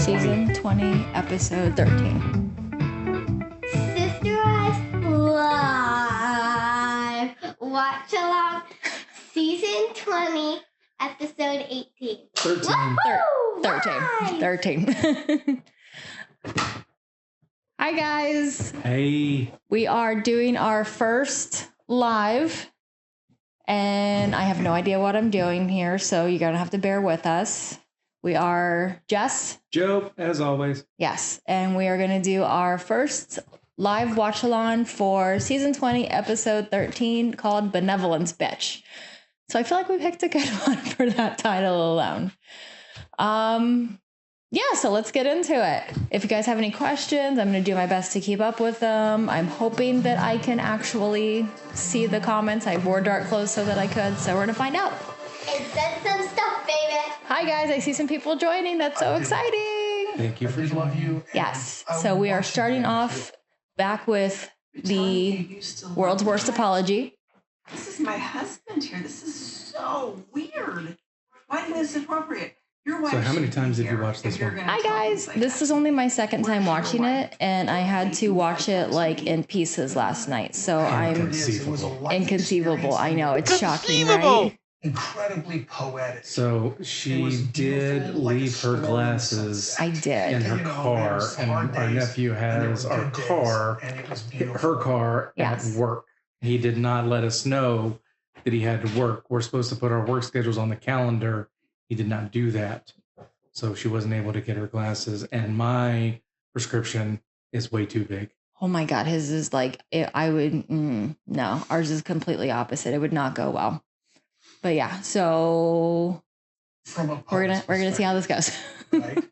Season 20, Episode 13. Sister Wives Live Watch Along Season 20, Episode 18. 13. 13. Hi, guys. Hey. We are doing our first live, and I have no idea what I'm doing here, so you're going to have to bear with us. We are Jess. Joe, as always. Yes, and we are going to do our first live watch-along for Season 20, Episode 13, called Benevolence Bitch. So I feel like we picked a good one for that title alone. Yeah, so let's get into it. If you guys have any questions, I'm going to do my best to keep up with them. I'm hoping that I can actually see the comments. I wore dark clothes so that I could, so we're going to find out. And send some stuff, baby. Hi, guys. I see some people joining. That's so exciting. Thank you for joining. You. Yes. So we are starting off back with the world's worst apology. This is my husband here. This is so weird. Why do you think this is appropriate? Your wife. So how many times have you watched this one? Hi, guys. This is only my second time watching it, and I had to watch it like in pieces last night. So I'm inconceivable. I know, it's shocking, right? Incredibly poetic. So she did leave her glasses I did. in her car, and our nephew has our car, her car Yes. at work. He did not let us know that he had to work. We're supposed to put our work schedules on the calendar. He did not do that. So she wasn't able to get her glasses, and my prescription is way too big. Oh my God, his is like, no, ours is completely opposite. It would not go well. But yeah, so we're gonna see how this goes. Right?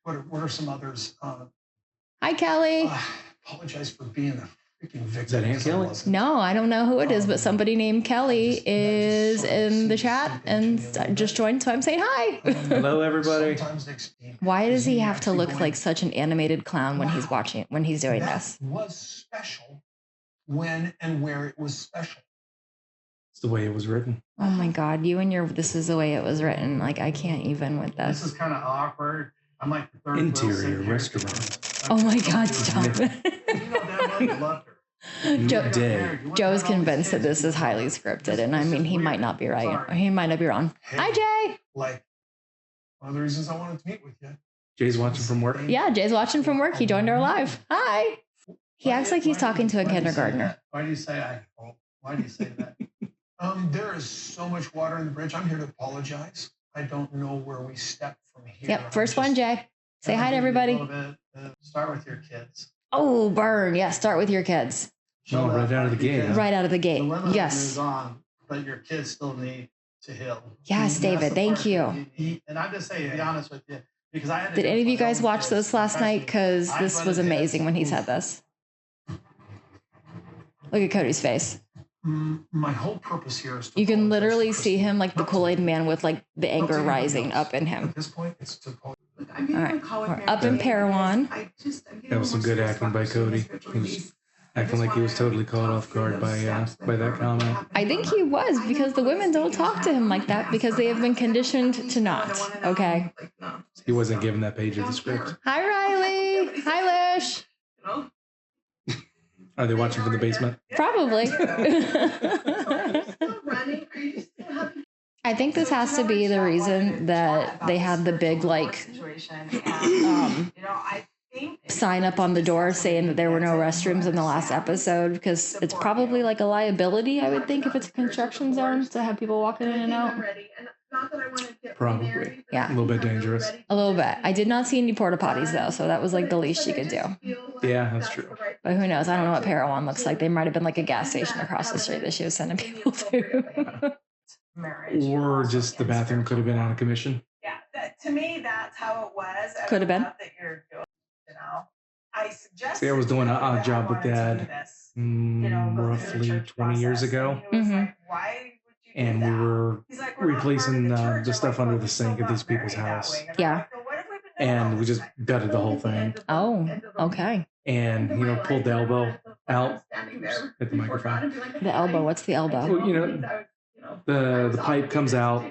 What are some others? Hi, Kelly. Apologize for being a freaking victim. Is that Aunt Kelly? No, I don't know who it is, but somebody named Kelly is in the chat and just joined, so I'm saying hi. Hello, everybody. Why does he have to look like such an animated clown when he's doing this? Was special when and where it was special. It's the way it was written. Oh my God, this is the way it was written. Like, I can't even with This this. is kind of awkward. I'm like the third wheel Interior sitting here. restaurant. Oh my God, stop. You know damn well you loved her. Joe- Day. Joe's convinced that this is highly scripted, and I mean, he might not be right. He might not be wrong. Hi, Jay. Like one of the reasons I wanted to meet with you. Jay's watching from work. Yeah, Jay's watching from work. He joined our live. Hi. He acts like he's talking to a kindergartner. Why do you say that? Why do you say that? There is so much water in the bridge. I'm here to apologize. I don't know where we step from here. Yep, first one, Jay. Say hi to everybody. Start with your kids. Oh, burn. Yeah, start with your kids. Oh, right out of the gate. Because Right out of the The gate. women Yes. moves on, but your kids still need to heal. Yes, And that's David, the thank part you. that need. And I'm just saying, to be honest with you, because I had to Did do any of it you for my guys own watch kids, this last night? Because especially this I've was run into amazing when he this. said this. Look at Cody's face. My whole purpose here is to You can apologize literally to see Kristen. him like the Not to Kool-Aid you. man with like the Not to anger anybody rising else. up in him. At this point, it's to apologize. All right, we're up in Parowan. That was some good acting by Cody. He was acting like he was totally caught off guard by that comment. I think he was, because the women don't talk to him like that because they have been conditioned to not. Okay. He wasn't given that page of the script. Hi, Riley. Hi, Lish. Are they watching from the basement? Probably. I think this has to be the reason that they had the big like sign up on the door saying that there were no restrooms in the last episode, because it's probably like a liability, I would think, if it's a construction zone to have people walking in and out. Probably. Yeah. A little bit dangerous. A little bit. I did not see any porta potties though, so that was like the least you could do. Yeah, that's true. But who knows? I don't know what Parowan looks like. They might have been like a gas station across the street that she was sending people to. Or just the bathroom could have been out of commission. Yeah, to me, that's how it was. Could have been. That you're doing, you know. I suggest. See, I was doing an odd job with Dad roughly 20 years ago. Why would you do And we that? were He's like, "We're not part of replacing the the church." I'm stuff like, under "Well, the we sink still at these got people's married that house. way." And I'm Yeah. like, "Well, what have we been doing all And we this just time?" gutted the whole thing. Oh, okay. And, pulled the elbow out. Hit the microphone. The elbow. What's the elbow? Well, the pipe comes out,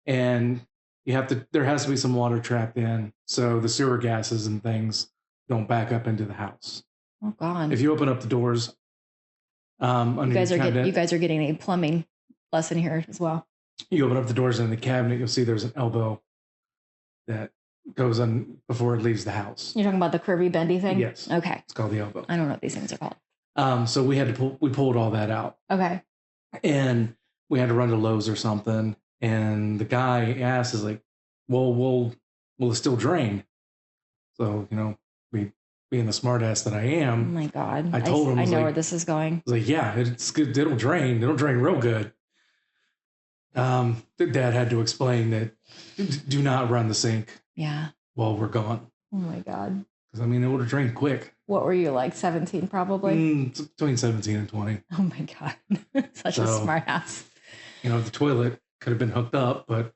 and there has to be some water trapped in so the sewer gases and things don't back up into the house. Oh God. If you open up the doors, you guys are getting a plumbing lesson here as well. You open up the doors in the cabinet, you'll see there's an elbow that goes on before it leaves the house. You're talking about the curvy bendy thing? Yes. Okay. It's called the elbow. I don't know what these things are called. So we pulled all that out. Okay. And we had to run to Lowe's or something. And the guy asked, is like, well, will it still drain? So, being the smart ass that I Oh am, my God. I told him, I know where this is going. I was like, yeah, it's good. It'll drain real good. The dad had to explain that do not run the sink while we're gone. Oh my God. Because it would have drained quick. What were you, like 17 probably? It's between 17 and 20. Oh my God. Such a smart ass. The toilet could have been hooked up, but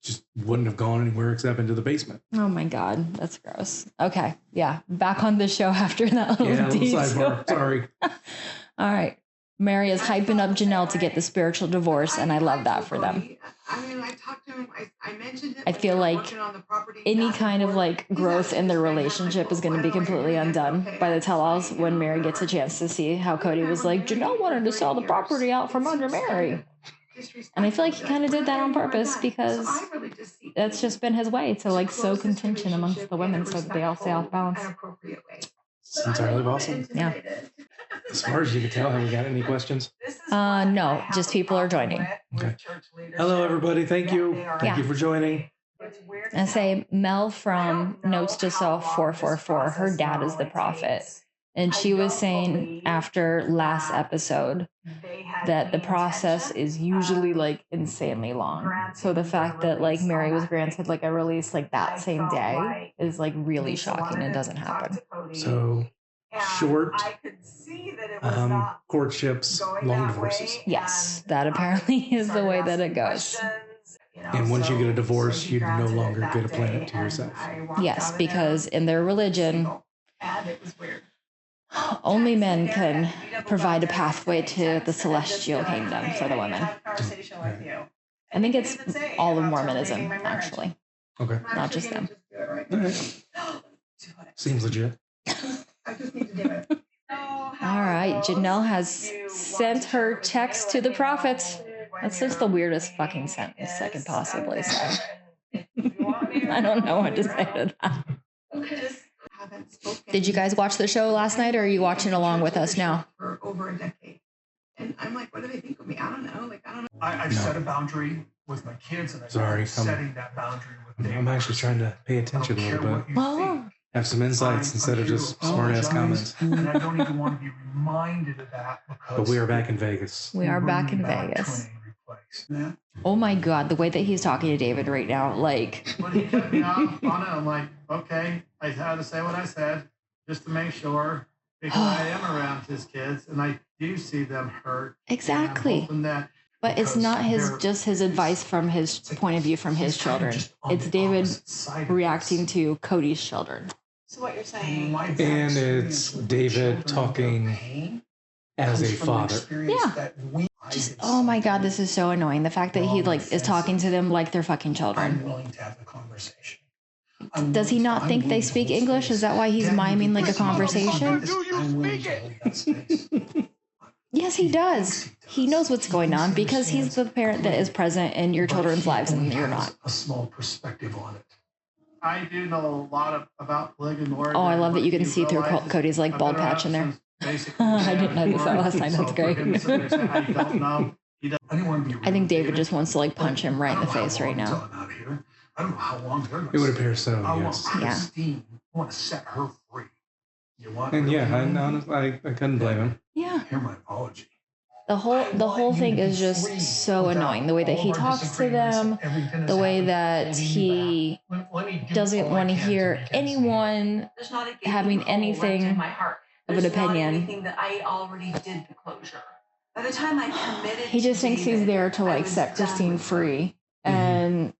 just wouldn't have gone anywhere except into the basement. Oh my God. That's gross. Okay. Yeah. Back on the show after that little detour. Sidebar. Sorry. All right. Mary is hyping up Janelle to get the spiritual divorce, and I love that for them. I talked to him. I mentioned it. I feel like any kind of like growth in their relationship is going to be completely undone by the tell-alls when Mary gets a chance to see how Cody was like, Janelle wanted to sell the property out from under Mary. And I feel like he kind of did that on purpose because that's just been his way to like sow contention amongst the women so that they all stay off balance. It's entirely possible. Yeah. As far as you can tell, have we got any questions? No, just people are joining. Okay. Hello, everybody. Thank you. Thank you for joining. I say Mel from Notes to Self 444. Her dad is the prophet. And she was saying after last episode that the process is usually like insanely long. So the fact that like Mary was granted like a release like that same day is like really shocking and doesn't happen. So short courtships, long divorces. Yes, that apparently is the way that it goes. And once you get a divorce, you no longer get a planet to yourself. Yes, because in their religion, only men can provide a pathway to the celestial kingdom for the women. I think it's all of Mormonism, actually. Okay. Not just them. All right. Seems legit. I just need to do it. All right. Janelle has sent her text to the prophets. That's just the weirdest fucking sentence I could possibly say. I don't know what to say to that. Did you guys watch the show last night, or are you watching along with us now? For over a decade. And I'm like, what do they think of me? I don't know. I've set a boundary with my kids, and I'm setting that boundary with Dave. I'm actually trying to pay attention a little bit. Oh. Have some insights instead of just smart-ass comments. And I don't even want to be reminded of that because. But we are back in Vegas. We are back in Vegas. Oh my God, the way that he's talking to David right now, like. When he cut me off on it, I'm like, okay, I had to say what I said just to make sure because I am around his kids and I do see them hurt. Exactly. But it's not just his advice from his point of view from his children. It's David reacting to Cody's children. So what you're saying? And it's David talking as a father. Yeah. Just, oh my God, this is so annoying. The fact that he like is talking to them like they're fucking children. I'm willing to have the conversation. Does he not think they speak English? Is that why he's miming like a conversation? Yes, he does. He knows what's going on because he's the parent that is present in your children's lives and you're not. A small perspective on it. I do know a lot about polygamy. Oh, I love that you can see through Cody's like bald patch in there. I didn't notice that last time. That's great. I think David just wants to like punch him right in the face right now. I don't know how long they're It would appear so, yes. I want to set her free. You want and yeah, I couldn't blame him. Yeah. Hear my apology. The whole thing is just so annoying. The way that he talks to them, the way that he doesn't want to hear anyone having anything of an opinion. That I already did the closure. By the time I committed, he just thinks he's there to like set Christine free, and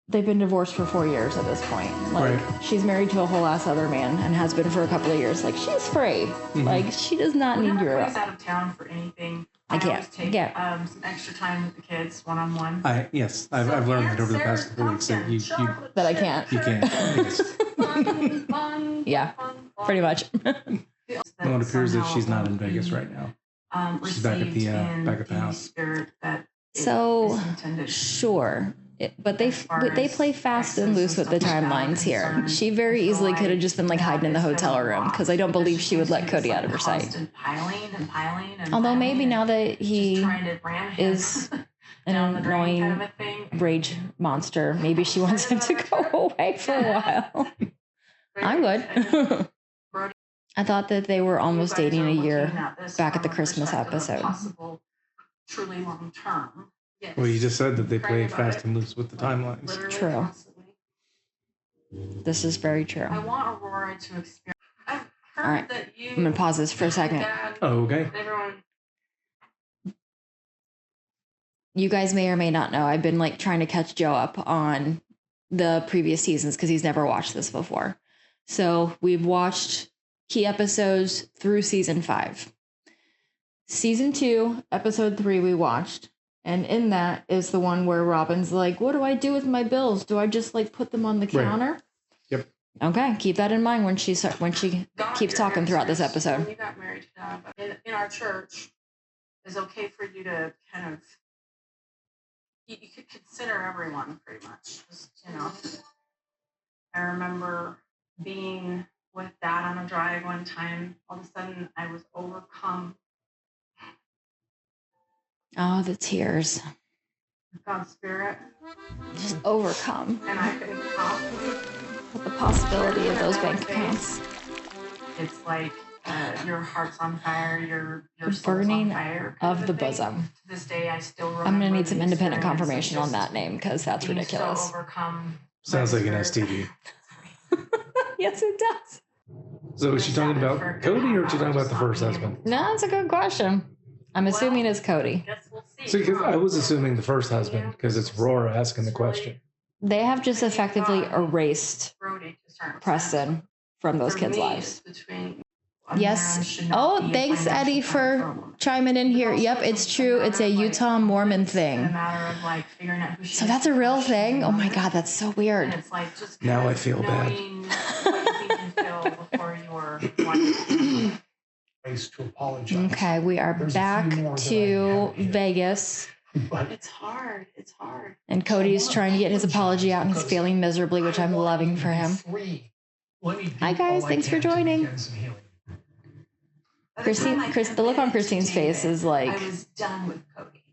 they've been divorced for 4 years at this point. Like she's married to a whole ass other man and has been for a couple of years. Like she's free. Like she does not need your out of town for anything. I can't. always take Yeah. some extra time with the kids, one-on-one. Yes, I've learned that over the past couple weeks that you That I can't. you can't. Yes. Yeah, pretty much. Well, it appears that she's not in Vegas right now. She's back at the house. So sure, but they play fast and loose with the timelines here. She very easily could have just been like hiding in the hotel room because I don't believe she would let Cody out of her sight. Although maybe now that he is an annoying rage monster, maybe she wants him to go away for a while. I'm good. I thought that they were almost dating a year back at the Christmas episode. Truly long term. Yes. Well, you just said that they play fast and loose with the timelines. Literally True. constantly. This is very true. I want Aurora to experience. I've heard All right. that you. I'm going to pause this for a second. Dad, Oh, okay. everyone. You guys may or may not know, I've been like trying to catch Joe up on the previous seasons because he's never watched this before. So we've watched key episodes through season 5. Season 2, episode 3 we watched. And in that is the one where Robin's like, what do I do with my bills? Do I just like put them on the counter? Yep. Okay, keep that in mind when she keeps talking throughout this episode. When you got married to Dad, but in our church, it's okay for you to kind of. You could consider everyone pretty much. Just, I remember being with Dad on a drive one time. All of a sudden, I was overcome. Oh, the tears. God's spirit, Just overcome and I couldn't stop. with the possibility of those bank accounts. It's like your heart's on fire, your soul's Burning on fire. of the bosom. To this day, I still remember. I'm going to need some the independent experience of confirmation on just that name because that's being ridiculous. So overcome Sounds by like an the spirit. STD. Yes, it does. So is she talking about Cody or is she talking about the first husband? No, that's a good question. I'm assuming it's Cody. Guess we'll see. See, because I was assuming the first husband because it's Aurora asking the question. They have just effectively erased Brody to start with. Preston from those For kids' me, lives. it's between a Yes. man should not Oh, be a thanks, financial Eddie, partner for a woman. chiming in here. Yep, it's true. It's a Utah Mormon It's a thing. matter of like figuring out who she So is that's a real before she thing? Oh my knows it. God, that's so And weird. it's like just Now kind I of feel bad. knowing what you think you feel before you're wanting To apologize. Okay, we are There's a back few more that I to have here. Vegas, But It's hard. It's hard. and Cody's trying to get his apology out and he's failing miserably, which I'm loving for him. Hi, guys. Thanks for joining. By the Christine- time I the look on committed to Christine's face David, is like, I was done with Cody.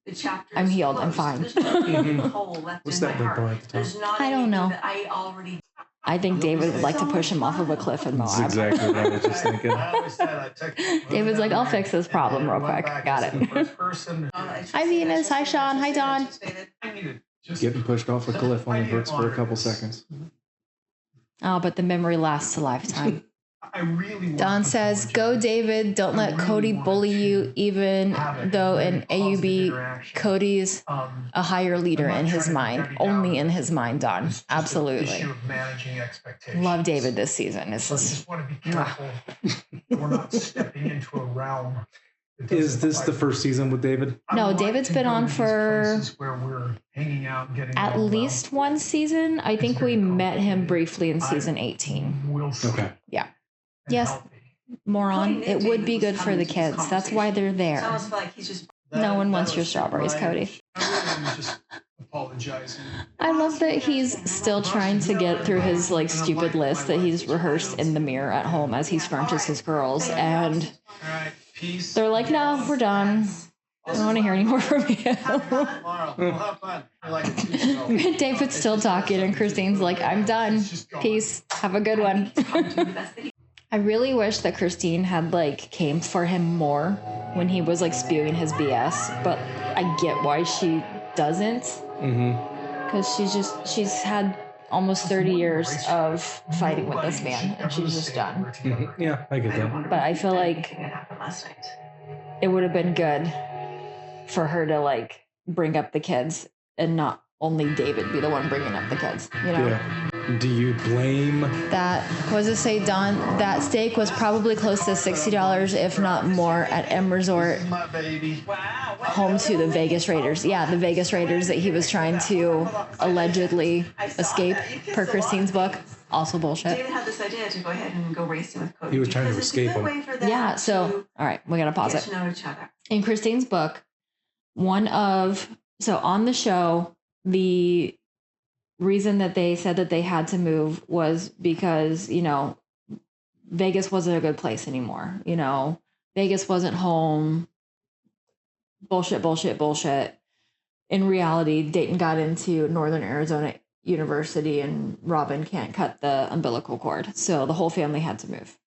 The chapter I'm is healed, I'm closed. fine. There's no hole left What's in that my red heart. bar at the top? There's not I don't anything know. that I already. I think David would like to push him off of a cliff in That's Moab. exactly what I was just thinking. I always said I took David's like, I'll fix this problem real quick. Got it. Hi, Venus. Hi, Sean. Hi, Dawn. I needed just Getting pushed off a cliff only hurts for a couple seconds. Oh, but the memory lasts a lifetime. I really Don says, go David, don't let Cody bully you, even though in AUB, Cody's a higher leader in his mind. Only in his mind, Don. Absolutely. Love David this season. This So I is just want to be careful that we're not stepping into a realm. that Is doesn't this the apply. first season with David? I No, would like David's to been go on to these for places where we're hanging out and getting at along well. least one season. I think we met him briefly in season 18. We'll see. Okay. Yeah. And Yes. healthy. More on. Cody knew It would David be was good for coming the to this kids. That's why they're It's there. almost like he's just. No one wants That your was strawberries, my- Cody. I really am just apologizing. I love that he's still trying to get through his like stupid list that he's rehearsed in the mirror at home as he scrunches his girls, and All right. Peace. they're like, "No, we're done. I don't want to hear any more from you." Tomorrow. We'll have fun. I like it too, so. David's still talking, and Christine's like, "I'm done. Peace. Have a good one." I really wish that Christine had like came for him more when he was like spewing his BS, but I get why she doesn't, Mm-hmm. because she's had almost 30 years of fighting with this man, and she's just done. Mm-hmm. Yeah, I get that. But I feel like It happened last night. it would have been good for her to like bring up the kids and not only David be the one bringing up the kids, you know? Yeah. Do you blame? That, what does it say, Don? That steak was probably close to $60, if not more, at M Resort, My baby. home to the Vegas Raiders. Yeah, the Vegas Raiders that he was trying to allegedly escape per Christine's book. Also bullshit. David had this idea to go ahead and go racing with Cody. He was trying to because it's a escape good him. way for them Yeah, so, to all right, we gotta pause get it. to know each other. In Christine's book, so on the show, the reason that they said that they had to move was because, Vegas wasn't a good place anymore. Vegas wasn't home. Bullshit. In reality, Dayton got into Northern Arizona University and Robin can't cut the umbilical cord. So the whole family had to move.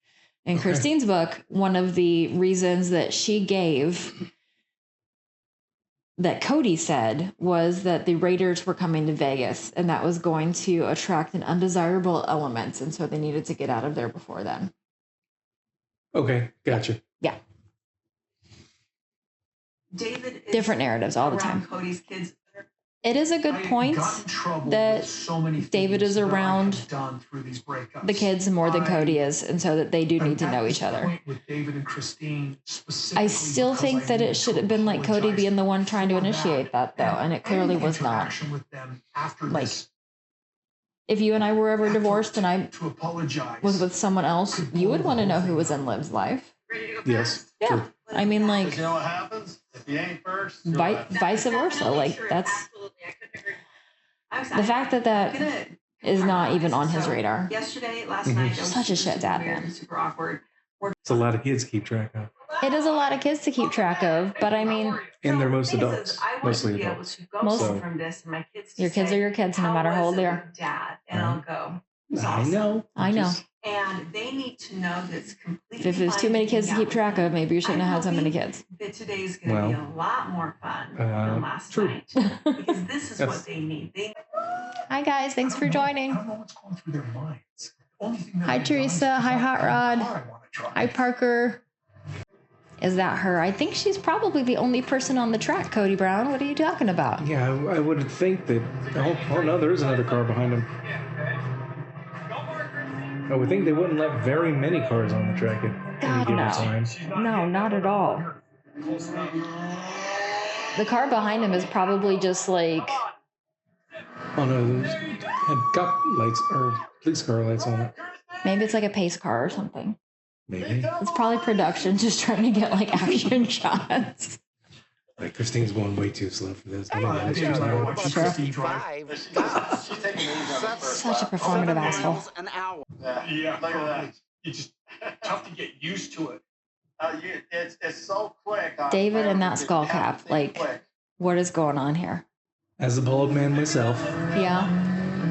In Okay. Christine's book, one of the reasons that she gave that Cody said was that the Raiders were coming to Vegas and that was going to attract an undesirable element. And so they needed to get out of there before then. Okay, gotcha. Yeah. David is Different narratives all the around time. Cody's kids. It is a good I point got in trouble that with so many David things is that I have around done through these breakups. the kids more than I Cody is. And so that they do am need to at know this each other. point with David and Christine specifically I still because think I that needed it should to have been like Cody apologize being the one trying to for initiate that though. And it clearly any was not. interaction with them after Like, this If you and I were ever effort divorced and I to apologize was with someone else, you would want to know who was in Liv's life. Ready to go Yes. first? Yeah. True. I mean, like, Because you know what happens if you ain't first. you're vi- last. vice versa. Definitely Like, true. that's Absolutely. I couldn't agree. the fact that that Good. is not even on his So, radar. Yesterday, last Mhm. night, that was Such a shit super dad, weird man. and super awkward. It's a lot of kids to keep track of. It is a lot of kids to keep track of, but I mean, And they're So the most thing is, adults. I want Mostly to be able adults. to go Most- home from this and my kids to your kids say, are your kids no "How matter how was old it they are. with Dad?" And I'll go, "It was I awesome." know. I know. Just- And they need to know that it's completely If there's fine too many to kids to hang keep out track with of, maybe you shouldn't I'm have had so many hoping kids. that today's going to be a lot more fun than last true. night because this is That's- what they need. They Hi, guys. Thanks for I joining. don't know what's going through their minds. The only thing that Hi, I've done is Teresa. because Hi, I Hot have a Rod. car I wanna drive. Hi, Parker. Is that her? I think she's probably the only person on the track, Cody Brown. What are you talking about? Yeah, I would think that. Oh no, there is another car behind him. I would think they wouldn't let very many cars on the track at any God, given no. time. No, not at all. The car behind him is probably just like, Oh no, those had cop lights or police car lights on it. maybe it's like a pace car or something. Maybe. It's probably production just trying to get like action shots. Like Christine's going way too slow for this. I don't know. David She's and I not- watched Sure. Christine drive. Such a performative asshole. Yeah, look at that. You just have to get used to it. It's so quick. David and that skull cap, like, what is going on here? As a bald man myself, Yeah.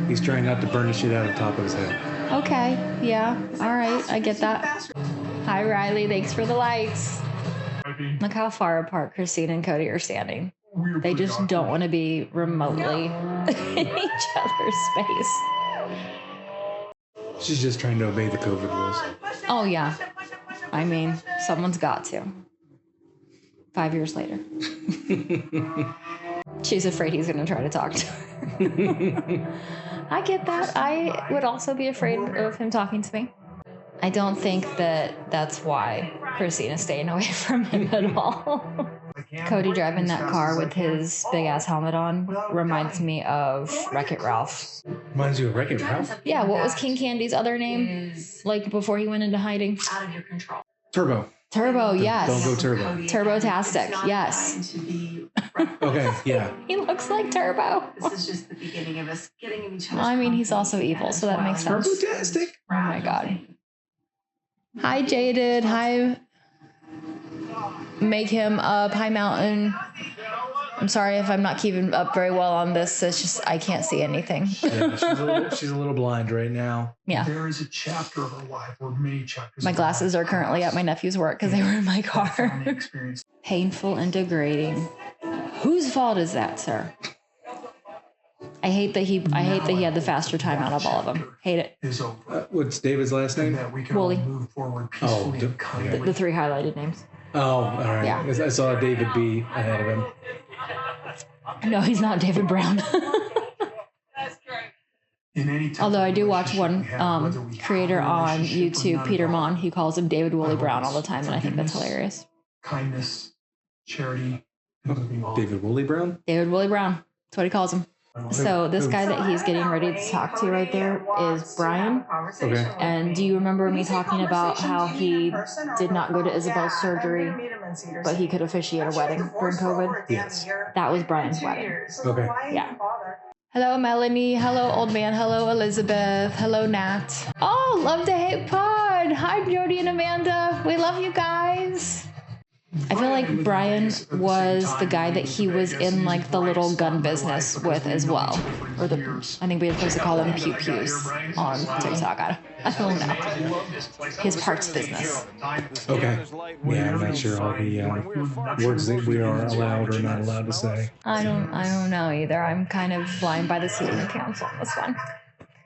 he's trying not to burn the shit out of the top of his head. Okay. Yeah. All right. I get that. Hi, Riley. Thanks for the likes. Look how far apart Christine and Cody are standing. They just don't want to be remotely in each other's space. She's just trying to obey the COVID rules. Oh, yeah. I mean, someone's got to. 5 years later. She's afraid he's going to try to talk to her. I get that. I would also be afraid of him talking to me. I don't think that that's why Christine is staying away from him at all. Cody driving that car with his big ass helmet on reminds me of Wreck-It Ralph. Reminds you of Wreck-It Ralph? Yeah, what was King Candy's other name? is Like before he went into hiding? out of your control. Turbo. Turbo, yes. Don't go Turbo. Cody Turbo-tastic, is not yes. trying to be Okay, yeah. He looks like Turbo. This is just the beginning of us getting in each other's I mean, he's company, also evil, and so that makes while sense. Turbo-tastic. Oh my God. Hi, Jaded. Hi, Make Him Up. Hi, Mountain. I'm sorry if I'm not keeping up very well on this. It's just I can't see anything. Yeah, she's a little blind right now. Yeah. There is a chapter of her life, or many chapters. My of her glasses life are currently at my nephew's work because they were in my that family car. experience Painful and degrading. Whose fault is that, sir? I hate that he had the faster time out of all of them. Hate it. is over. What's David's last And name? that we can all Wooly. move forward Oh, peacefully and kindly. The three highlighted names. Oh, all right. Yeah. I saw David B ahead of him. No, he's not David Brown. in any type Although of I do watch relationship one we have, whether we have creator a on relationship or YouTube, none Peter at all. Mon. He calls him David I Woolley hope Brown all the it's time, and I think that's forgiveness, hilarious. kindness, charity, and moving on. David Woolley Brown? David Woolley Brown. That's what he calls him. So this guy that he's getting ready to talk to right there is Brian. Okay. And do you remember me talking about how he did not go to Isabel's surgery, but he could officiate a wedding during COVID? Yes. That was Brian's wedding. Okay. Yeah. Hello, Melanie. Hello, old man. Hello, Elizabeth. Hello, Nat. Oh, love to hate pod. Hi, Jody and Amanda. We love you guys. I feel like Brian was the guy that he was in like the little gun business with as well. Or the, I think we were supposed to call them pew pews on TikTok. I don't know. His parts business. Okay. Yeah, I'm not sure all the words that we are allowed or not allowed to say. I don't know either. I'm kind of flying by the seat of the council on this one.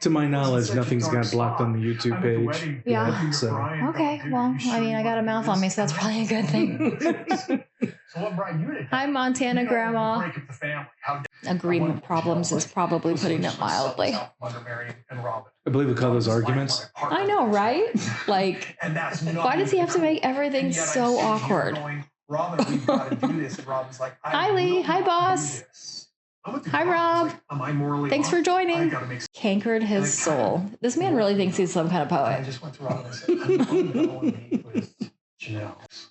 To my knowledge, nothing's got blocked on the YouTube page. Yeah. So. Okay, well, I mean, I got a mouth on me, so that's probably a good thing. Hi, Montana Grandma. Agreement problems is probably putting it mildly. I believe we call those arguments. I know, right? Like, why does he have to make everything so awkward? Hi, Lee. Hi, boss. Hi, Rob. Thanks for joining. Cankered his soul. This man really thinks he's some kind of poet.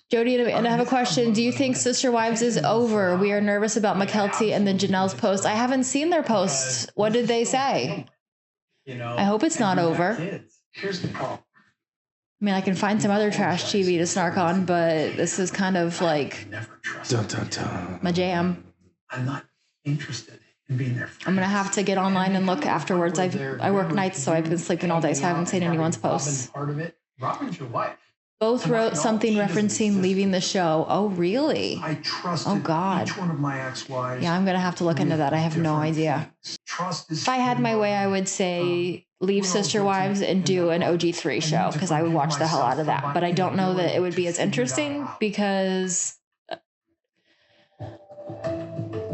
Jody and Amanda have a question. Do you think Sister Wives is over? We are nervous about McKelty and then Janelle's post. I haven't seen their posts. What did they say? I hope it's not over. Here's the problem. I mean, I can find some other trash TV to snark on, but this is kind of like Dun, dun, dun. my jam. I'm not interested in being there. I'm gonna have to get online and look afterwards. I work nights, so I've been sleeping all day, so I haven't seen anyone's posts. Part of it. Robin's your wife. Both wrote something referencing leaving the show. Oh, really? I trusted Oh, God. each one of my ex-wives. Yeah, I'm gonna have to look into that. I have no idea. Trust is If I had my way, I would say leave Sister Wives and do an OG3 show because I would watch the hell out of that. But I don't know that it would be as interesting because,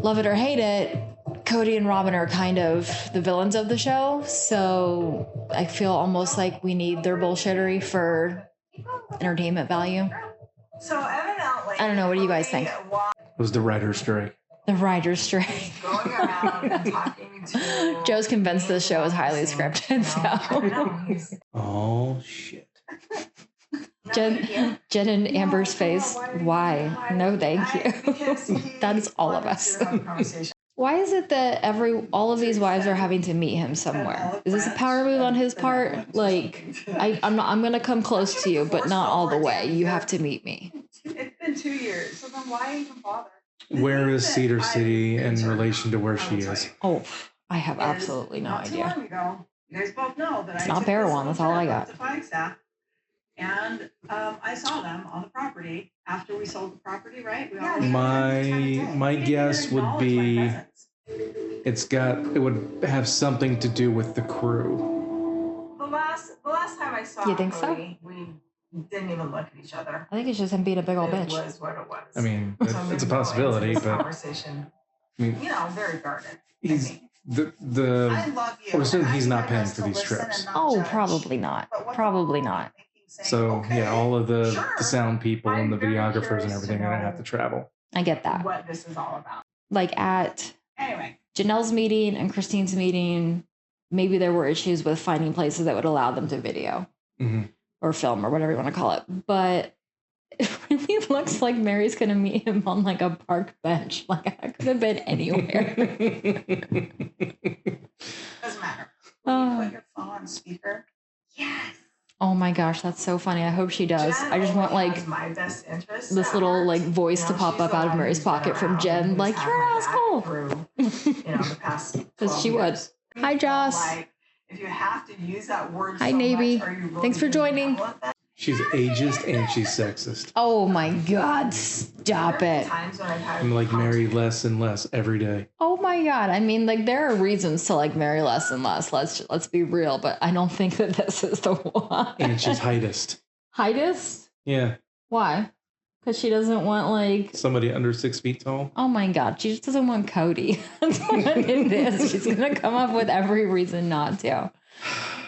love it or hate it, Cody and Robin are kind of the villains of the show. So I feel almost like we need their bullshittery for entertainment value. So evidently, I don't know. What do you guys think? It was the writer's strike. The writer's strike. Going around and talking to Joe's convinced this show is highly scripted. So Oh, shit. Jen and Amber's face. Why? No, thank you. That is all of us. Why is it that all of these wives are having to meet him somewhere? Is this a power move on his part? Like, I'm gonna come close to you, but not all the way. You have to meet me. It's been 2 years, so then why even bother? Where is Cedar City in relation to where she is? Oh, I have absolutely no Not too idea. long ago, you guys both know that It's I not took Parowan, this that's all I trip got. up to Flagstaff, and I saw them on the property after we sold the property, right? We always My guess would be it would have something to do with the crew. the last time I saw You think so? Cody, we didn't even look at each other. I think it's just him being a big old It bitch. was what it was. I mean, So it's a maybe we'll possibility, end this but conversation, I mean, very guarded. I he's think. the I love you. we're assuming and he's I not try paying best for to these listen trips. and not Oh, judge. probably not. But what Probably the not. saying, so okay, yeah, all of the sure. sound people and the I'm very videographers curious and to everything are gonna know have to travel. I get that. what this is all about. Like at Anyway, Janelle's meeting and Christine's meeting, maybe there were issues with finding places that would allow them to video Mhm. or film or whatever you want to call it. But it really looks like Mary's going to meet him on like a park bench. Like I could have been anywhere. doesn't matter. Oh. Put your phone on speaker. Yes. Oh my gosh, that's so funny. I hope she does. Jen I just want only like has my best interest this at little heart. like voice to pop she's up the out of one Mary's who's been pocket from around Jen. and Like, who's you're an had my back asshole. through, the past 'Cause she 12 would. years. Hi, Joss. Like, if you have to use that word Hi, so Navy. much, are you really Thanks for being joining. benevolent then? She's ageist and she's sexist. Oh my God, stop There have it. been times when I've had I'm like Mary conversations- less and less every day. Oh my God. I mean, like there are reasons to like marry less and less. Let's be real, but I don't think that this is the one. And she's heightist. Heightist? Yeah. Why? Because she doesn't want like Somebody under 6 feet tall. oh my God, she just doesn't want Cody. That's what it is. She's gonna come up with every reason not to.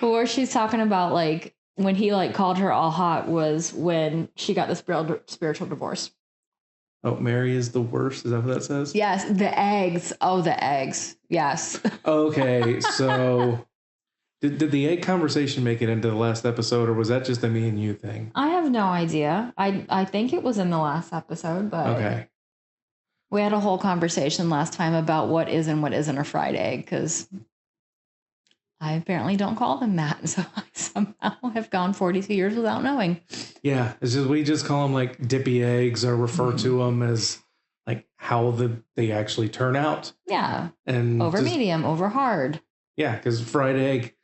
But where she's talking about like when he like called her all hot was when she got the spiritual divorce. Oh, Mary is the worst. Is that what that says? Yes, the eggs. Oh, the eggs. Yes. Okay, so did the egg conversation make it into the last episode, or was that just a me and you thing? I have no idea. I think it was in the last episode, but Okay. we had a whole conversation last time about what is and what isn't a fried egg because I apparently don't call them that. So I somehow have gone 42 years without knowing. Yeah, it's just we just call them like dippy eggs, or refer to them as like how they actually turn out. Yeah. And Over just- medium, over hard. Yeah, because fried egg,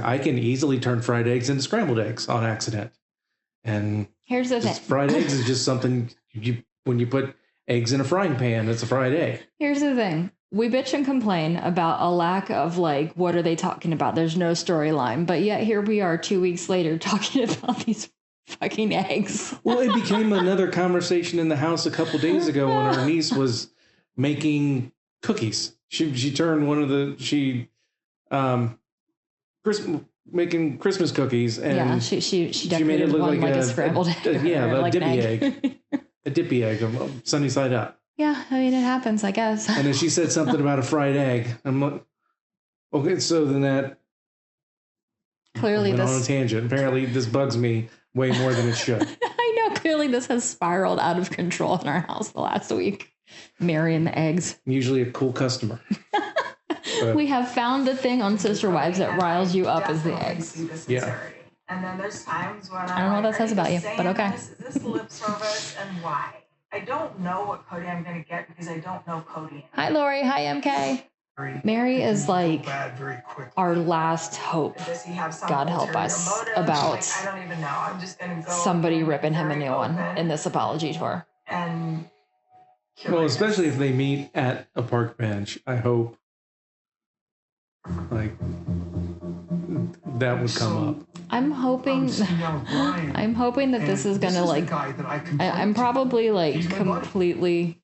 I can easily turn fried eggs into scrambled eggs on accident. And Here's the thing. just fried eggs is just something when you put eggs in a frying pan, it's a fried egg. Here's the thing. We bitch and complain about a lack of like, what are they talking about? There's no storyline. But yet here we are 2 weeks later talking about these fucking eggs. Well, it became another conversation in the house a couple days ago when our niece was making cookies. She turned one of the making Christmas cookies, and Yeah, she decorated made it look one like a a scrambled egg. yeah, or a like dippy an egg, a dippy egg, sunny side up. Yeah, I mean, it happens, I guess. And then she said something about a fried egg. I'm like, okay, so then that Clearly went on a this... tangent. Apparently, this bugs me way more than it should. I know, clearly this has spiraled out of control in our house the last week. Mary and the eggs. I'm usually a cool customer. But We have found the thing on Sister Wives that riles you up as the Definitely eggs. see the Yeah. sincerity. And then there's times when I don't know what that says about you, but okay. Is this lip service and why? I don't know what Cody I'm going to get because I don't know Cody. Hi, Lori. Hi, MK. Mary is like bad very quickly. our last hope. Does he have some God help ulterior us motive? about Like, I don't even know. I'm just going to go. Somebody and be ripping him a very new one open in this apology tour. And well, curious. especially if they meet at a park bench, I hope like that would come up. I'm hoping. I'm hoping that this is gonna like. I'm probably like completely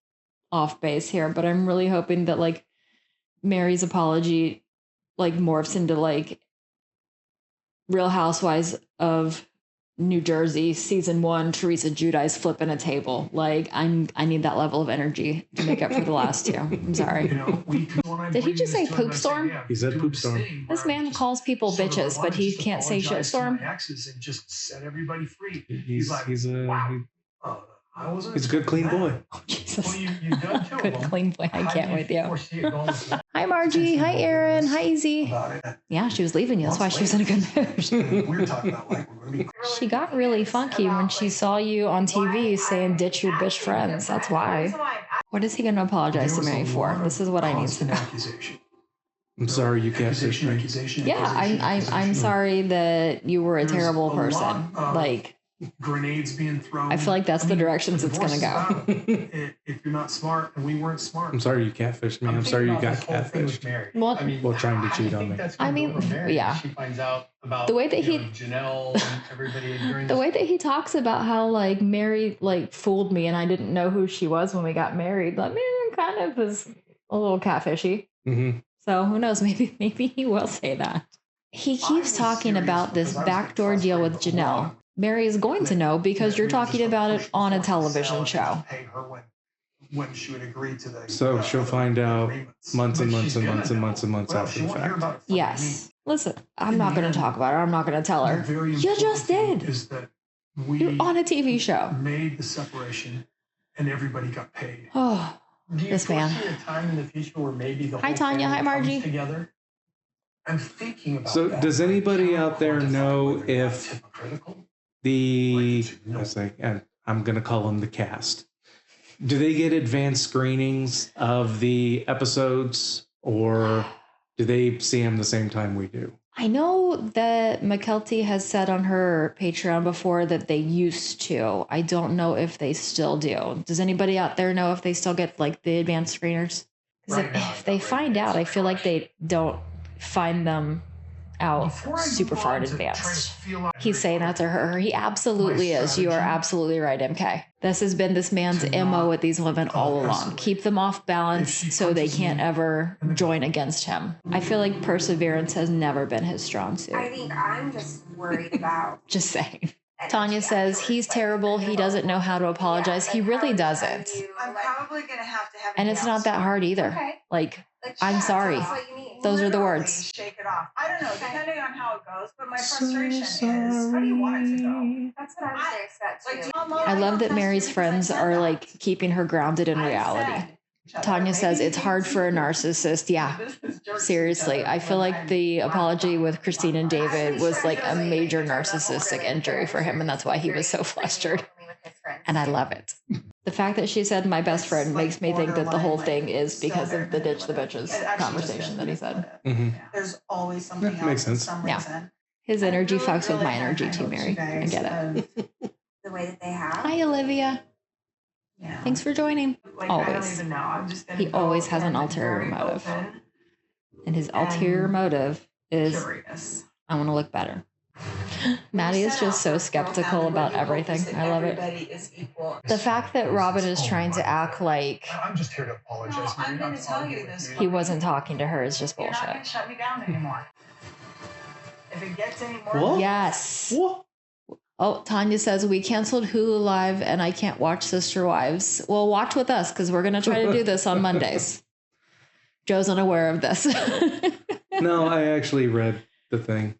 off base here, but I'm really hoping that like Mary's apology like morphs into like Real Housewives of New Jersey season 1. Teresa Giudice flipping a table. Like I need that level of energy to make up for the last two. I'm sorry. Did he just say poop storm? He said poop storm. This man calls people bitches, but he can't say shit storm. And just set everybody free. He's a He's a good clean boy. Oh, Jesus. Well, you done two of Good them. clean boy. I How can't do with you. foresee it going with Hi, Margie. Hi, Aaron. Hi, Easy. about it? Yeah, she was leaving you. That's why she was in a good mood. We were talking about like we're gonna be She got really funky when she saw you on TV saying ditch your bitch friends. That's why. What is he going to apologize to Mary for? This is what I need to know. I'm sorry you can't fish me. Yeah, I'm sorry that you were a There's terrible a person. lot of Like, grenades being thrown. I feel like that's the directions it's gonna go. If you're not smart, and we weren't smart. I'm sorry you catfished me. I'm sorry you got catfished. Well, Well, trying to cheat on me. I mean, yeah. She finds out about The way that he- Janelle and everybody during the way that he talks about how like Mary like fooled me and I didn't know who she was when we got married, like man, kind of was a little catfishy. Mm-hmm. So who knows? Maybe he will say that. He keeps talking about this backdoor deal with Janelle. Mary is going to know because you're talking about it on a television show. Pay her when she would agree to the. So she'll find out agreements. months and But months she's and gonna months and know. months and months Well, after she the won't hear fact. about it from Yes. Listen, I'm In not the going end, to talk about her. I'm not going to tell me. her. The very You important just thing did. Is that we You're on a TV show. made the separation and everybody got paid. Oh, Do you This man. foresee a time in the future where maybe the Hi, whole Tanya. family Hi, Margie. comes together? I'm thinking about So that. does anybody out there Quantify know whether that's if hypocritical? the No. I was like, and I'm gonna call them the cast. Do they get advanced screenings of the episodes, or do they see them the same time we do? I know that McKelty has said on her Patreon before that they used to. I don't know if they still do. Does anybody out there know if they still get like the advanced screeners? Because Right now, if they right find now, out, I it's feel like fresh. they don't find them out Before I super move far on in to try to advance. feel out He's saying that to her. He absolutely My is. You are strategy absolutely right, MK. This has been this man's to MO not with these women all along. escalate. Keep them off balance If she so they punches can't me ever in the join against him. I feel like perseverance has never been his strong suit. I think I'm just worried about. Just saying. energy Tanya says afterwards, he's like, terrible. He doesn't know how to apologize. yeah, He like, really how doesn't. do you, I'm like, probably gonna have to have. And it's not that hard either. Okay. Like, like, I'm yeah, sorry. That's what you need. Those are the Literally words. Shake it off. I don't know, Okay. depending on how it goes, but my So frustration is, how do you want it to go? That's what I was curious about too. Like, do you I love that Mary's because I friends said are that. like keeping her grounded in I reality. said, shut Tanya up. says Maybe it's hard for a narcissist. Yeah, This is jerks seriously. each other I feel when like I'm the locked apology up. with Christine and David I'm was pretty like sure a they major took that whole narcissistic day. injury for him, and that's why he was so flustered. And I love it. The fact that she said my best friend makes me think that the whole thing is because of the ditch the bitches It actually conversation just that he is said. what it is. Mhm. There's always something Yeah, else makes for sense. some Yeah. reason. His I energy really, fucks with really my had energy high too, hopes, Mary. you I guys, get it. The way that they have. Hi, Olivia. Yeah. Thanks for joining. Like, I don't Always. even know. I'm just gonna He go always has an in ulterior very motive. open, And his ulterior motive is curious. I want to look better. Maddie is just so skeptical about everything. I love it. The fact that Robin is trying to act like I'm just here to apologize. No, I'm Mary, gonna not to tell argue you with this. he wasn't talking to her is just You're not bullshit. gonna shut me down anymore. If it gets any more, What? Yes. What? Oh, Tanya says we canceled Hulu Live and I can't watch Sister Wives. Well, watch with us because we're going to try to do this on Mondays. Joe's unaware of this. No, I actually read the thing.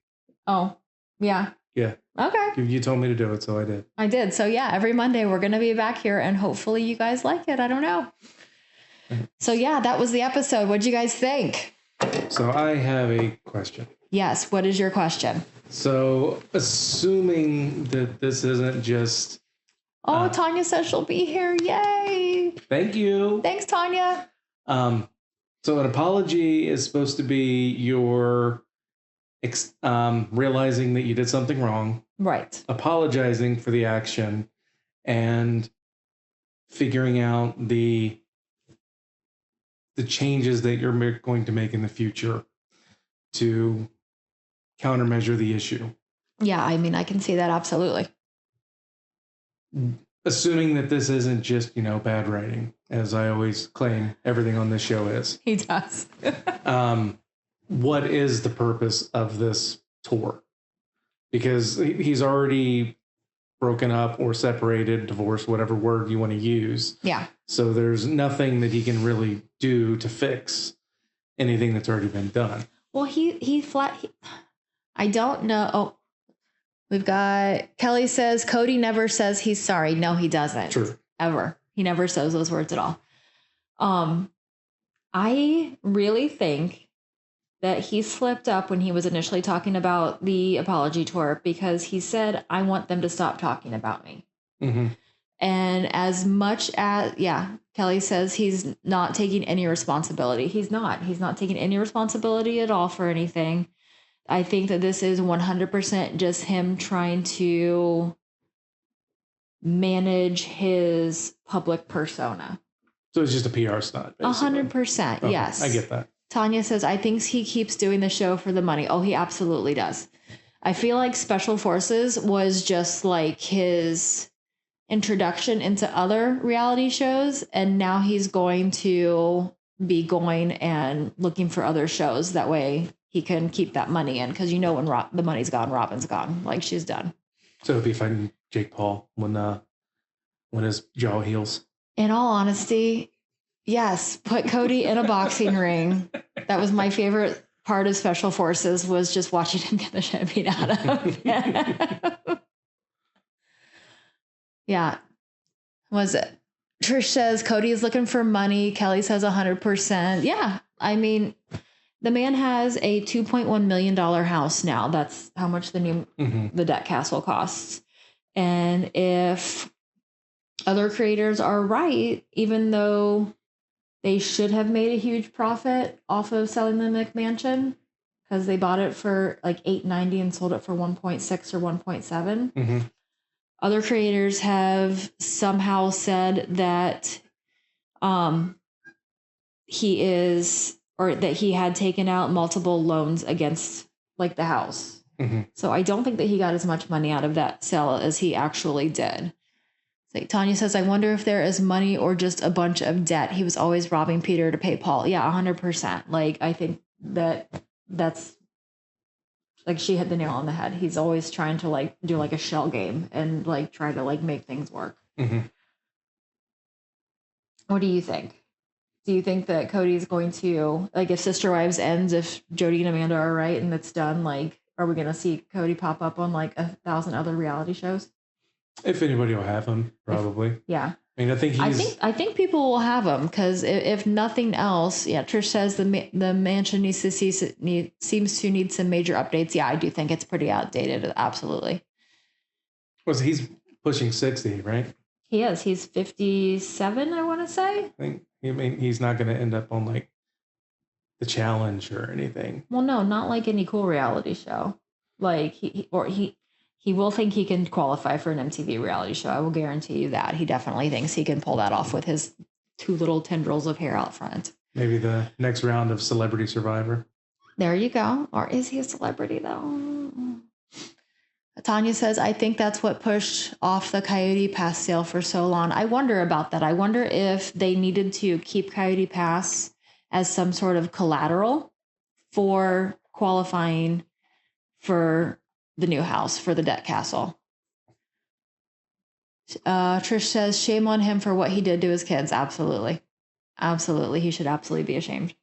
Oh, yeah. Yeah. Okay. You told me to do it, so I did. I did. So, yeah, every Monday we're going to be back here and hopefully you guys like it. I don't know. So, yeah, that was the episode. What'd you guys think? So I have a question. Yes. What is your question? So, assuming that this isn't just Oh, Tanya says she'll be here. Yay. thank you. Thanks, Tanya. So an apology is supposed to be your realizing that you did something wrong, Right. apologizing for the action, and figuring out the changes that you're going to make in the future to countermeasure the issue. Yeah, I mean, I can see that absolutely. Assuming that this isn't just, bad writing, as I always claim everything on this show is. He does. What is the purpose of this tour? Because he's already broken up or separated, divorced, whatever word you want to use. Yeah. So there's nothing that he can really do to fix anything that's already been done. Well, I don't know. Oh, we've got Kelly says Cody never says he's sorry. No, he doesn't. True. Ever. He never says those words at all. I really think that he slipped up when he was initially talking about the apology tour because he said, I want them to stop talking about me. Mm-hmm. And as much as, Kelly says he's not taking any responsibility. He's not taking any responsibility at all for anything. I think that this is 100% just him trying to manage his public persona. So it's just a PR stunt. 100%. Okay, Yes. I get that. Tanya says, I think he keeps doing the show for the money. Oh, he absolutely does. I feel like Special Forces was just like his introduction into other reality shows. And now he's going to be going and looking for other shows. That way he can keep that money in. Because when the money's gone, Robin's gone. Like she's done. So he'll be fighting Jake Paul when his jaw heals. In all honesty, yes, put Cody in a boxing ring. That was my favorite part of Special Forces was just watching him get the shit beat out of him. Yeah. Was it? Trish says Cody is looking for money. Kelly says 100%. Yeah. I mean, the man has a $2.1 million house now. That's how much the debt castle costs. And if other creators are right, even though they should have made a huge profit off of selling the McMansion because they bought it for like $890 and sold it for 1.6 or 1.7. Mm-hmm. Other creators have somehow said that he had taken out multiple loans against like the house. Mhm. So I don't think that he got as much money out of that sale as he actually did. Like Tanya says, I wonder if there is money or just a bunch of debt. He was always robbing Peter to pay Paul. Yeah, 100%. Like, I think that's like she hit the nail on the head. He's always trying to like do like a shell game and like try to like make things work. Mhm. What do you think? Do you think that Cody's going to, like, if Sister Wives ends, if Jody and Amanda are right and it's done, like, are we going to see Cody pop up on like 1,000 other reality shows? If anybody will have him, probably. Yeah. I mean, I think I think people will have him because if nothing else, yeah. Trish says the mansion seems to need some major updates. Yeah, I do think it's pretty outdated. Absolutely. he's pushing 60, right? He is. He's 57. I want to say. I mean, he's not going to end up on like the Challenge or anything. Well, no, not like any cool reality show. Like he will think he can qualify for an MTV reality show. I will guarantee you that. He definitely thinks he can pull that off with his 2 little tendrils of hair out front. Maybe the next round of Celebrity Survivor. There you go. Or is he a celebrity though? Tanya says, I think that's what pushed off the Coyote Pass sale for so long. I wonder about that. I wonder if they needed to keep Coyote Pass as some sort of collateral for qualifying for the new house, for the debt castle. Trish says, shame on him for what he did to his kids. Absolutely. Absolutely. He should absolutely be ashamed.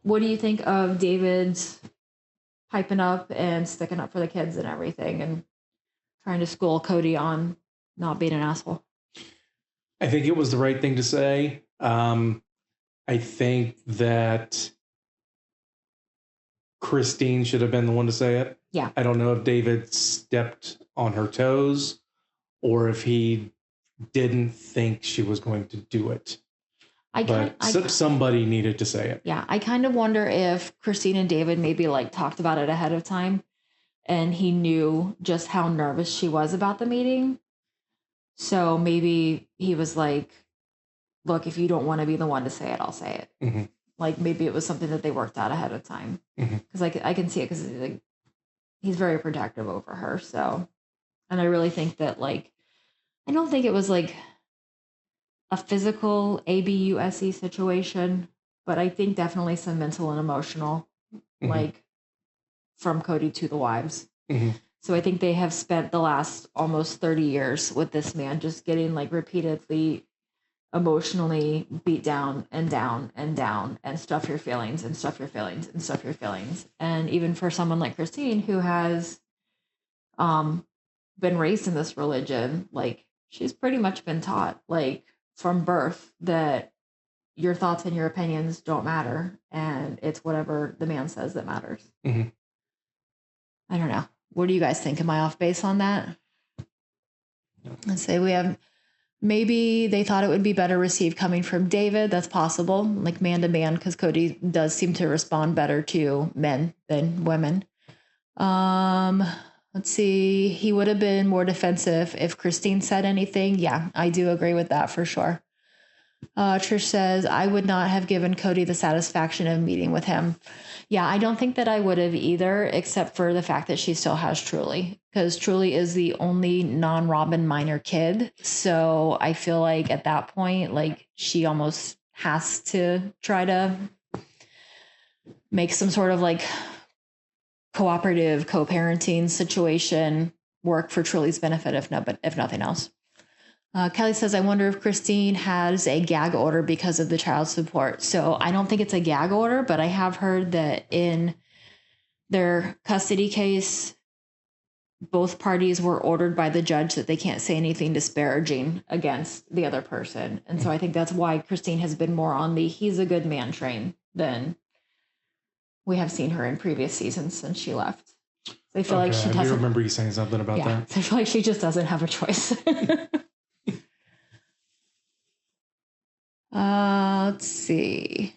What do you think of David's piping up and sticking up for the kids and everything and trying to school Cody on not being an asshole? I think it was the right thing to say. I think that Christine should have been the one to say it. Yeah. I don't know if David stepped on her toes or if he didn't think she was going to do it. Somebody needed to say it. Yeah. I kind of wonder if Christine and David maybe like talked about it ahead of time and he knew just how nervous she was about the meeting. So maybe he was like, look, if you don't want to be the one to say it, I'll say it. Mm-hmm. Like maybe it was something that they worked out ahead of time. Because I can see it because like, he's very protective over her. So, and I really think that like, I don't think it was like a physical ABUSE situation, but I think definitely some mental and emotional, like from Cody to the wives. So I think they have spent the last almost 30 years with this man just getting like repeatedly emotionally beat down and down and down and stuff your feelings and stuff your feelings and stuff your feelings. And even for someone like Christine who has been raised in this religion, like she's pretty much been taught like from birth that your thoughts and your opinions don't matter and it's whatever the man says that matters. I don't know. What do you guys think? Am I off base on that? Let's say we have maybe they thought it would be better received coming from David. That's possible, like man to man, because Cody does seem to respond better to men than women. Let's see. He would have been more defensive if Christine said anything. Yeah, I do agree with that for sure. Trish says, I would not have given Cody the satisfaction of meeting with him. Yeah, I don't think that I would have either, except for the fact that she still has Truly, because Truly is the only non-Robin minor kid. So I feel like at that point, like she almost has to try to make some sort of like cooperative co-parenting situation work for Truly's benefit, if nothing else. Kelly says, I wonder if Christine has a gag order because of the child support. So I don't think it's a gag order, but I have heard that in their custody case, both parties were ordered by the judge that they can't say anything disparaging against the other person. And so I think that's why Christine has been more on the he's a good man train than we have seen her in previous seasons since she left. So I feel like she doesn't. I do remember you saying something about that. So I feel like she just doesn't have a choice. Let's see.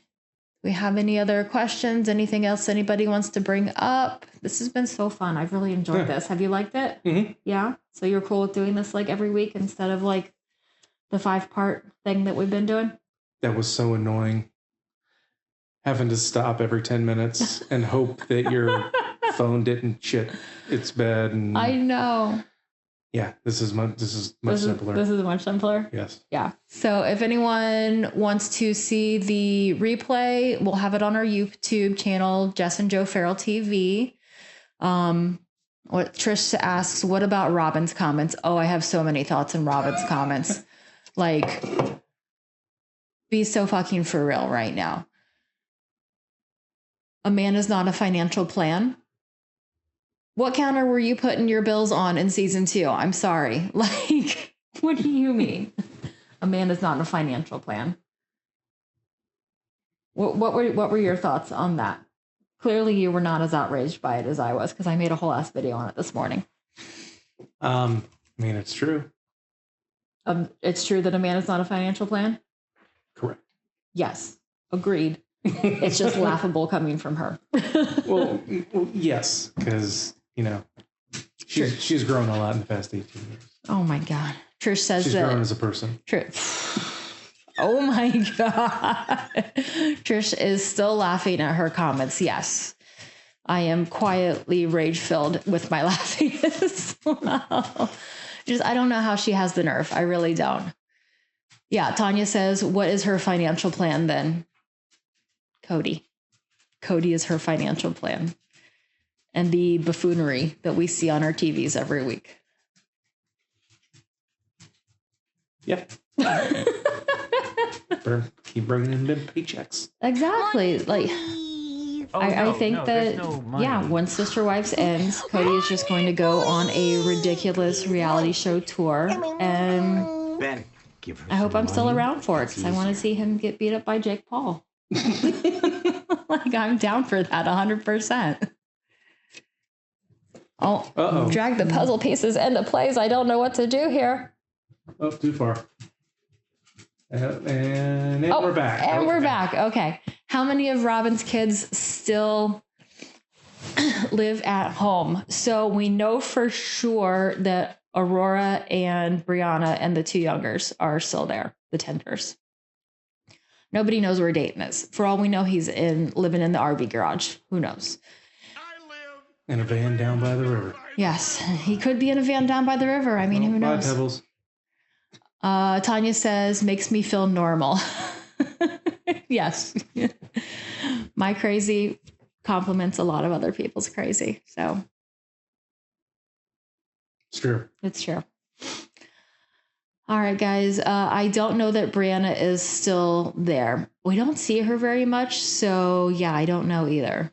Do we have any other questions? Anything else anybody wants to bring up? This has been so fun. I've really enjoyed this. Have you liked it? Yeah. So you're cool with doing this like every week instead of like the 5-part thing that we've been doing? That was so annoying. Having to stop every 10 minutes and hope that your phone didn't shit its bed. And I know. yeah, this is much simpler. This is much simpler. Yes. Yeah. So if anyone wants to see the replay, we'll have it on our YouTube channel, Jess and Joe Farrell TV. What Trish asks, what about Robin's comments? Oh, I have so many thoughts on Robin's comments. Like, be so fucking for real right now. A man is not a financial plan. What counter were you putting your bills on in season 2? I'm sorry. Like, what do you mean? A man is not a financial plan. What were your thoughts on that? Clearly, you were not as outraged by it as I was, because I made a whole ass video on it this morning. I mean, it's true. It's true that a man is not a financial plan? Correct. Yes. Agreed. It's just laughable coming from her. well, yes, because, she's grown a lot in the past 18 years. Oh, my God. Trish says she's grown as a person. Oh, my God. Trish is still laughing at her comments. Yes. I am quietly rage-filled with my laughing as well. I don't know how she has the nerve. I really don't. Yeah, Tanya says, what is her financial plan then? Cody. Cody is her financial plan. And the buffoonery that we see on our TVs every week. Yep. Keep bringing in them paychecks. Exactly. Like, I think that, when Sister Wives ends, Cody is just going to go on a ridiculous reality show tour. And Ben, give her I hope I'm still money. around for it, because I want to see him get beat up by Jake Paul. Like, I'm down for that 100%. Oh, Uh-oh. Drag the puzzle pieces into place. I don't know what to do here. Oh, too far. And we're back. And we're back. Okay. How many of Robin's kids still live at home? So we know for sure that Aurora and Brianna and the 2 youngers are still there, the Tenders. Nobody knows where Dayton is. For all we know, he's living in the RV garage. Who knows? In a van down by the river. Yes, he could be in a van down by the river. I mean, who Bye, knows? Pebbles. Tanya says, makes me feel normal. Yes. My crazy compliments a lot of other people's crazy. So It's true. it's true. All right, guys. I don't know that Brianna is still there. We don't see her very much. So yeah, I don't know either.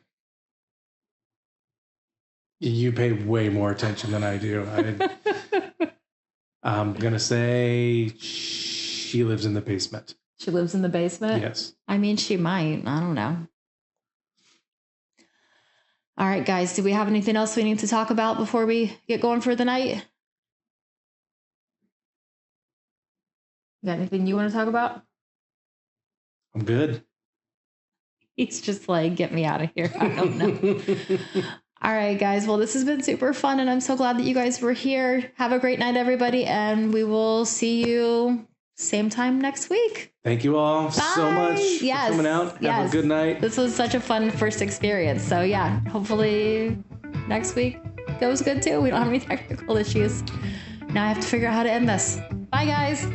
You pay way more attention than I do. I'm going to say she lives in the basement. She lives in the basement? Yes. I mean, she might. I don't know. All right, guys. Do we have anything else we need to talk about before we get going for the night? You got anything you want to talk about? I'm good. He's just like, get me out of here. I don't know. All right, guys. Well, this has been super fun, and I'm so glad that you guys were here. Have a great night, everybody, and we will see you same time next week. Thank you all so much for coming out. Have a good night. This was such a fun first experience. So yeah, hopefully next week goes good too. We don't have any technical issues. Now I have to figure out how to end this. Bye, guys.